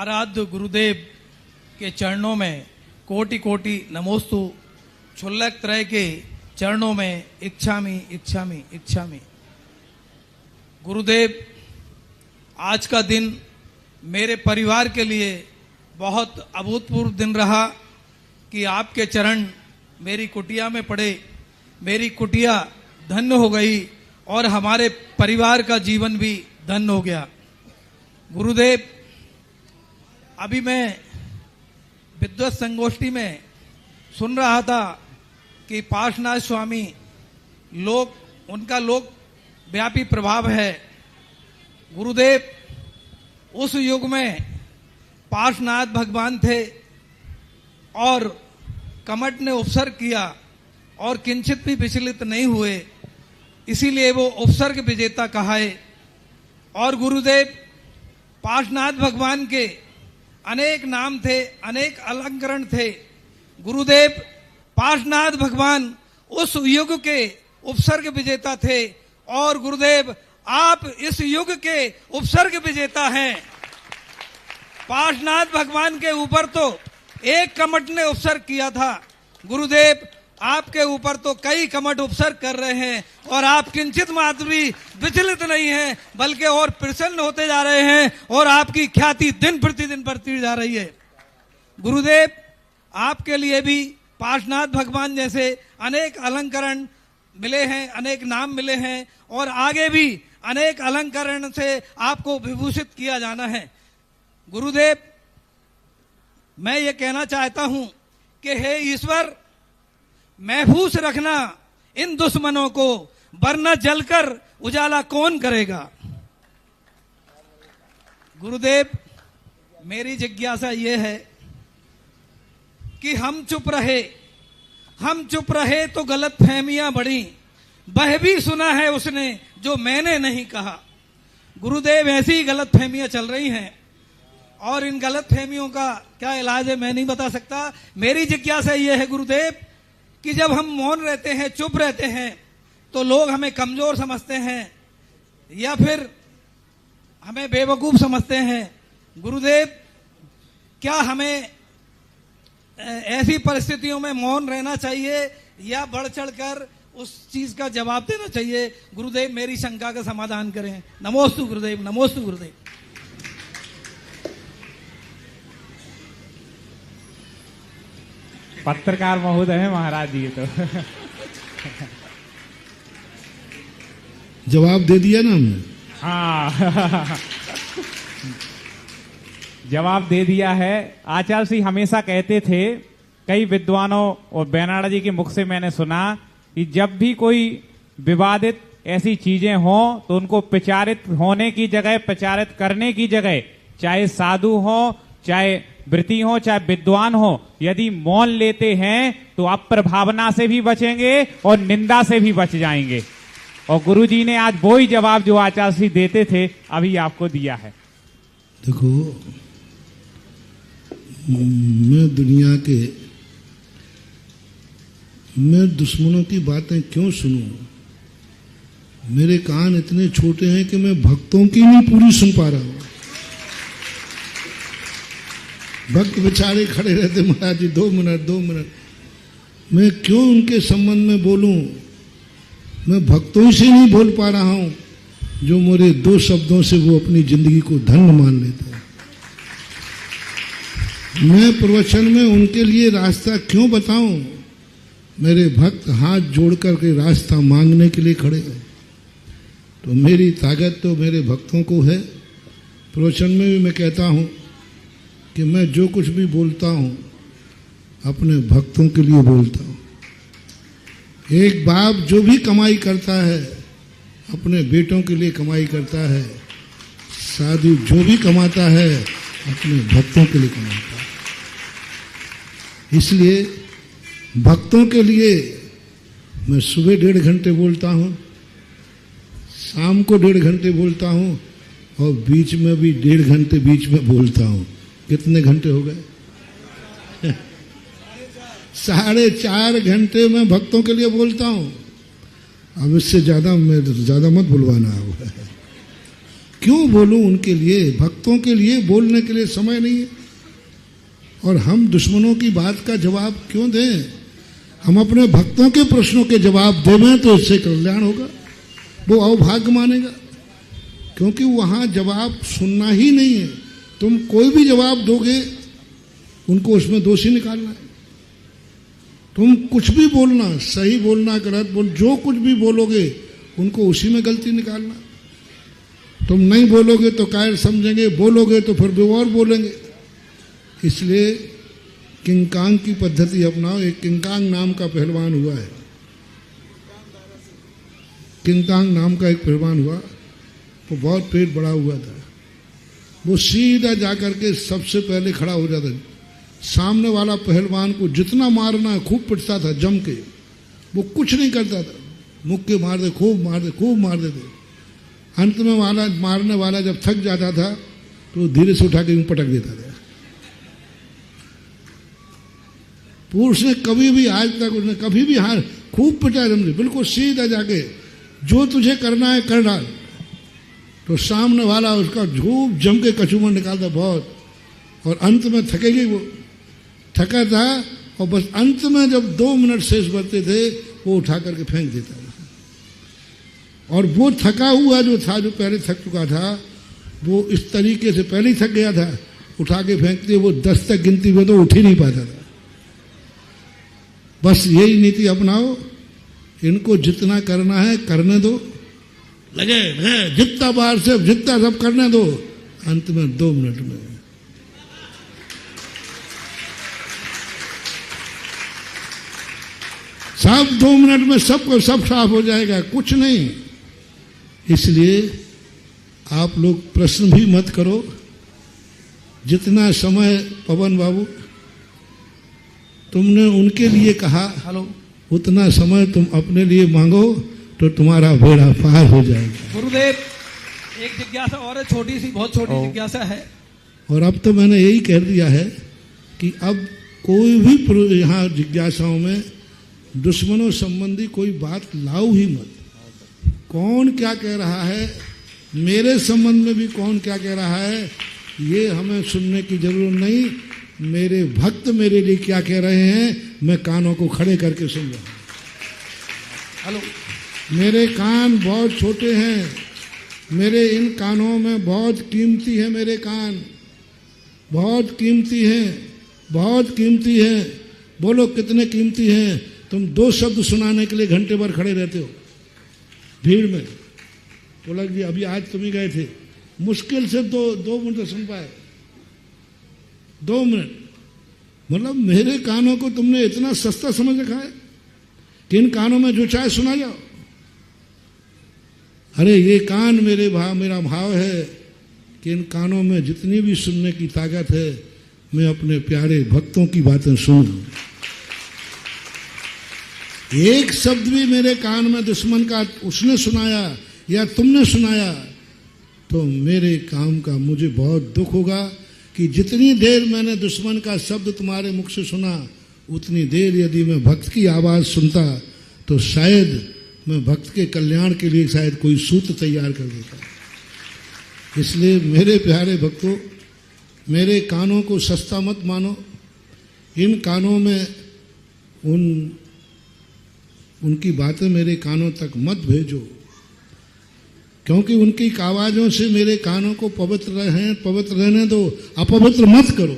आराध्य गुरुदेव के चरणों में कोटि कोटि नमोस्तु। क्षुल्लक त्रय के चरणों में इच्छामि इच्छामि इच्छामि। गुरुदेव, आज का दिन मेरे परिवार के लिए बहुत अभूतपूर्व दिन रहा कि आपके चरण मेरी कुटिया में पड़े। मेरी कुटिया धन्य हो गई और हमारे परिवार का जीवन भी धन्य हो गया। गुरुदेव, अभी मैं विद्वत संगोष्ठी में सुन रहा था कि पार्श्वनाथ स्वामी उनका लोक व्यापी प्रभाव है। गुरुदेव, उस युग में पार्श्वनाथ भगवान थे और कमठ ने उपसर्ग किया और किंचित भी विचलित नहीं हुए, इसीलिए वो उपसर्ग विजेता कहाए। और गुरुदेव, पार्श्वनाथ भगवान के अनेक नाम थे, अनेक अलंकरण थे। गुरुदेव, पार्श्वनाथ भगवान उस युग के उपसर्ग विजेता थे और गुरुदेव आप इस युग के उपसर्ग विजेता हैं। पार्श्वनाथ भगवान के ऊपर तो एक कमठ ने उपसर्ग किया था, गुरुदेव आपके ऊपर तो कई कमठ उपसर्ग कर रहे हैं और आप किंचित मात्र भी विचलित नहीं हैं, बल्कि और प्रसन्न होते जा रहे हैं और आपकी ख्याति दिन प्रतिदिन बढ़ती जा रही है। गुरुदेव, आपके लिए भी पार्श्वनाथ भगवान जैसे अनेक अलंकरण मिले हैं, अनेक नाम मिले हैं और आगे भी अनेक अलंकरण से आपको विभूषित किया जाना है। गुरुदेव, मैं ये कहना चाहता हूं कि हे ईश्वर, महफूज रखना इन दुश्मनों को, वरना जलकर उजाला कौन करेगा। गुरुदेव, मेरी जिज्ञासा यह है कि हम चुप रहे तो गलत फहमियां बढ़ी। वह भी सुना है उसने जो मैंने नहीं कहा। गुरुदेव, ऐसी गलत फहमियां चल रही हैं और इन गलत फहमियों का क्या इलाज है मैं नहीं बता सकता। मेरी जिज्ञासा यह है गुरुदेव कि जब हम मौन रहते हैं, चुप रहते हैं, तो लोग हमें कमजोर समझते हैं या फिर हमें बेवकूफ समझते हैं। गुरुदेव, क्या हमें ऐसी परिस्थितियों में मौन रहना चाहिए या बढ़ चढ़कर उस चीज का जवाब देना चाहिए? गुरुदेव, मेरी शंका का समाधान करें। नमोस्तु गुरुदेव, नमोस्तु गुरुदेव। पत्रकार महोदय है महाराज जी। तो जवाब दे दिया ना हमने। हाँ जवाब दे दिया है। आचार्य सिंह हमेशा कहते थे, कई विद्वानों और बेनाड़ा जी के मुख से मैंने सुना कि जब भी कोई विवादित ऐसी चीजें हों तो उनको प्रचारित होने की जगह, प्रचारित करने की जगह, चाहे साधु हो, चाहे वृत्ति हो, चाहे विद्वान हो, यदि मौन लेते हैं तो अप्रभावना से भी बचेंगे और निंदा से भी बच जाएंगे। और गुरुजी ने आज वो ही जवाब जो आचार्य सिंह देते थे अभी आपको दिया है। देखो, मैं दुश्मनों की बातें क्यों सुनूं? मेरे कान इतने छोटे हैं कि मैं भक्तों की नहीं पूरी सुन पा रहा हूं। भक्त बेचारे खड़े रहते, महाराज जी 2 मिनट, मैं क्यों उनके संबंध में बोलूं? मैं भक्तों से नहीं बोल पा रहा हूं जो मेरे 2 शब्दों से वो अपनी जिंदगी को धन्य मान लेते हैं। मैं प्रवचन में उनके लिए रास्ता क्यों बताऊं? मेरे भक्त हाथ जोड़कर के रास्ता मांगने के लिए खड़े हैं। तो मेरी ताकत तो मेरे भक्तों को है। प्रवचन में भी मैं कहता हूं कि मैं जो कुछ भी बोलता हूं अपने भक्तों के लिए बोलता हूं। एक बाप जो भी कमाई करता है अपने बेटों के लिए कमाई करता है। साधु जो भी कमाता है अपने भक्तों के लिए कमाता है। इसलिए भक्तों के लिए मैं सुबह 1.5 घंटे बोलता हूं, शाम को 1.5 घंटे बोलता हूं और बीच में भी 1.5 घंटे बीच में बोलता हूं। कितने घंटे हो गए? 4.5 घंटे मैं भक्तों के लिए बोलता हूं। अब इससे ज्यादा मत बुलवाना। क्यों बोलूं उनके लिए? भक्तों के लिए बोलने के लिए समय नहीं है। और हम दुश्मनों की बात का जवाब क्यों दें? हम अपने भक्तों के प्रश्नों के जवाब देवें तो इससे कल्याण होगा, वो अवभाग्य मानेगा। क्योंकि वहां जवाब सुनना ही नहीं है। तुम कोई भी जवाब दोगे उनको उसमें दोषी निकालना है। तुम कुछ भी बोलना, सही बोलना, गलत बोल, जो कुछ भी बोलोगे उनको उसी में गलती निकालना। तुम नहीं बोलोगे तो कायर समझेंगे, बोलोगे तो फिर भी और बोलेंगे। इसलिए किंकांग की पद्धति अपनाओ। एक किंकांग नाम का पहलवान हुआ है, किंकांग नाम का एक पहलवान हुआ, वो बहुत पेट बड़ा हुआ था। वो सीधा जाकर के सबसे पहले खड़ा हो जाता, सामने वाला पहलवान को जितना मारना खूब पिटता था जम के, वो कुछ नहीं करता था, मुक्के मार दे, खूब मार दे, खूब मार देते। अंत में वाला मारने वाला जब थक जाता था तो धीरे से उठा के यूं पटक देता था। पुरुष ने कभी भी आज तक उसने कभी भी हार खूब पिटा जम, बिल्कुल सीधा जाके जो तुझे करना है कर डाल। तो सामने वाला उसका खूब जम के कचूमर निकालता बहुत, और अंत में थकेगी, वो थका था और बस अंत में जब 2 मिनट शेष बचते थे वो उठा करके फेंक देता था। और वो थका हुआ जो था, जो पहले थक चुका था, वो इस तरीके से पहले ही थक गया था, उठा के फेंकते वो 10 तक गिनती में तो उठ ही नहीं पाता था। बस यही नीति अपनाओ, इनको जितना करना है करने दो, लगे जितना बार से जितना सब करने दो, अंत में 2 मिनट में सब 2 मिनट में सबको सब साफ हो जाएगा, कुछ नहीं। इसलिए आप लोग प्रश्न भी मत करो। जितना समय पवन बाबू तुमने उनके लिए कहा, हेलो, उतना समय तुम अपने लिए मांगो तो तुम्हारा बेड़ा पार हो जाएगा। गुरुदेव, एक जिज्ञासा और है, छोटी सी, बहुत छोटी जिज्ञासा है। और अब तो मैंने यही कह दिया है कि अब कोई भी यहाँ जिज्ञासाओं में दुश्मनों संबंधी कोई बात लाओ ही मत। कौन क्या कह रहा है, मेरे संबंध में भी कौन क्या कह रहा है, ये हमें सुनने की जरूरत नहीं। मेरे भक्त मेरे लिए क्या कह रहे हैं, मैं कानों को खड़े करके सुन रहा हूं। हेलो, मेरे कान बहुत छोटे हैं, मेरे इन कानों में बहुत कीमती है, मेरे कान बहुत कीमती हैं, बहुत कीमती हैं। बोलो कितने कीमती हैं? तुम 2 शब्द सुनाने के लिए घंटे भर खड़े रहते हो भीड़ में। बोला जी अभी आज तुम ही गए थे, मुश्किल से 2 मिनट सुन पाए, 2 मिनट। मतलब मेरे कानों को तुमने इतना सस्ता समझ रखा है कि इन कानों में जो चाहे सुना जाओ। अरे ये कान मेरा भाव है कि इन कानों में जितनी भी सुनने की ताकत है, मैं अपने प्यारे भक्तों की बातें सुनूं। एक शब्द भी मेरे कान में दुश्मन का उसने सुनाया या तुमने सुनाया तो मेरे काम का मुझे बहुत दुख होगा कि जितनी देर मैंने दुश्मन का शब्द तुम्हारे मुख से सुना, उतनी देर यदि मैं भक्त की आवाज़ सुनता तो शायद मैं भक्त के कल्याण के लिए शायद कोई सूत्र तैयार कर देता। इसलिए मेरे प्यारे भक्तों, मेरे कानों को सस्ता मत मानो। इन कानों में उनकी बातें मेरे कानों तक मत भेजो, क्योंकि उनकी आवाज़ों से मेरे कानों को पवित्र रहने दो, अपवित्र मत करो।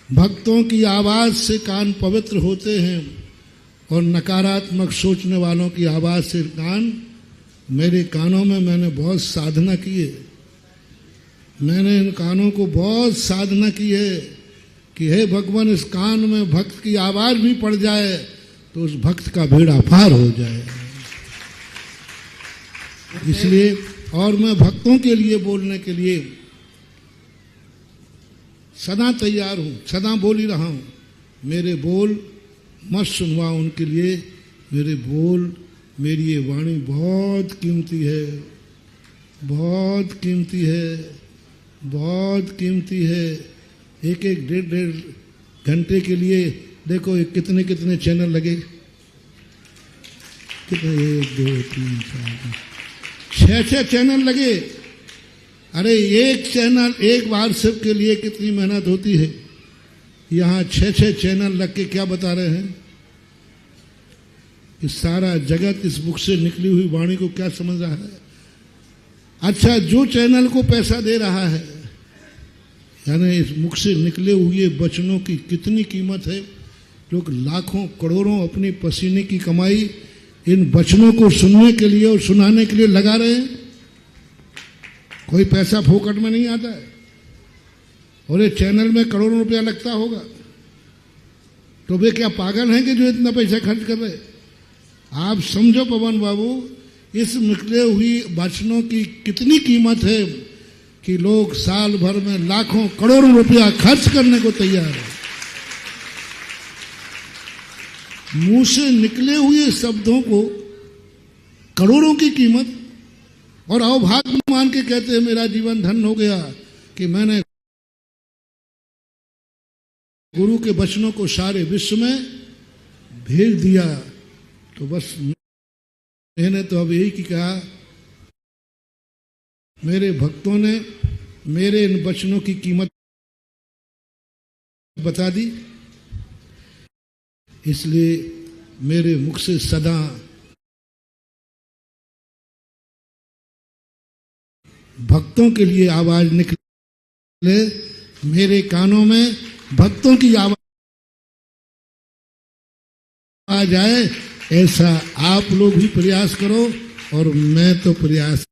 भक्तों की आवाज़ से कान पवित्र होते हैं और नकारात्मक सोचने वालों की आवाज़ से कान, मेरे कानों में मैंने बहुत साधना की है। मैंने इन कानों को बहुत साधना की है कि हे भगवान, इस कान में भक्त की आवाज़ भी पड़ जाए तो उस भक्त का बेड़ा पार हो जाए। इसलिए और मैं भक्तों के लिए बोलने के लिए सदा तैयार हूं, सदा बोल ही रहा हूं। मेरे बोल मत सुनवाओ उनके लिए। मेरे बोल, मेरी ये वाणी बहुत कीमती है, बहुत कीमती है, बहुत कीमती है। एक 1.5 घंटे के लिए देखो कितने कितने चैनल लगे, कितने 1 2 3 4 5 6 चैनल लगे अरे एक चैनल, एक व्हाट्सएप के लिए कितनी मेहनत होती है, यहां 6-6 चैनल लग के क्या बता रहे हैं। इस सारा जगत इस मुख से निकली हुई वाणी को क्या समझ रहा है। अच्छा, जो चैनल को पैसा दे रहा है, यानी इस मुख से निकले हुए वचनों की कितनी कीमत है। लोग लाखों करोड़ों अपनी पसीने की कमाई इन वचनों को सुनने के लिए और सुनाने के लिए लगा रहे हैं। कोई पैसा फोकट में नहीं आता है, और ये चैनल में करोड़ों रुपया लगता होगा। तो वे क्या पागल हैं कि जो इतना पैसा खर्च कर रहे। आप समझो पवन बाबू, इस निकले हुई वचनों की कितनी कीमत है कि लोग साल भर में लाखों करोड़ों रुपया खर्च करने को तैयार है। मुंह से निकले हुए शब्दों को करोड़ों की कीमत, और अवभाग्य मान के कहते हैं मेरा जीवन धन्य हो गया कि मैंने गुरु के वचनों को सारे विश्व में भेज दिया। तो बस मैंने तो अब यही कहा, मेरे भक्तों ने मेरे इन वचनों की कीमत बता दी, इसलिए मेरे मुख से सदा भक्तों के लिए आवाज निकले, मेरे कानों में भक्तों की आवाज आए, ऐसा आप लोग भी प्रयास करो। और मैं तो प्रयास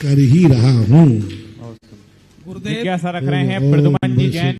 कर ही रहा हूं। जिज्ञासा रख रहे हैं प्रद्युमन जी जैन।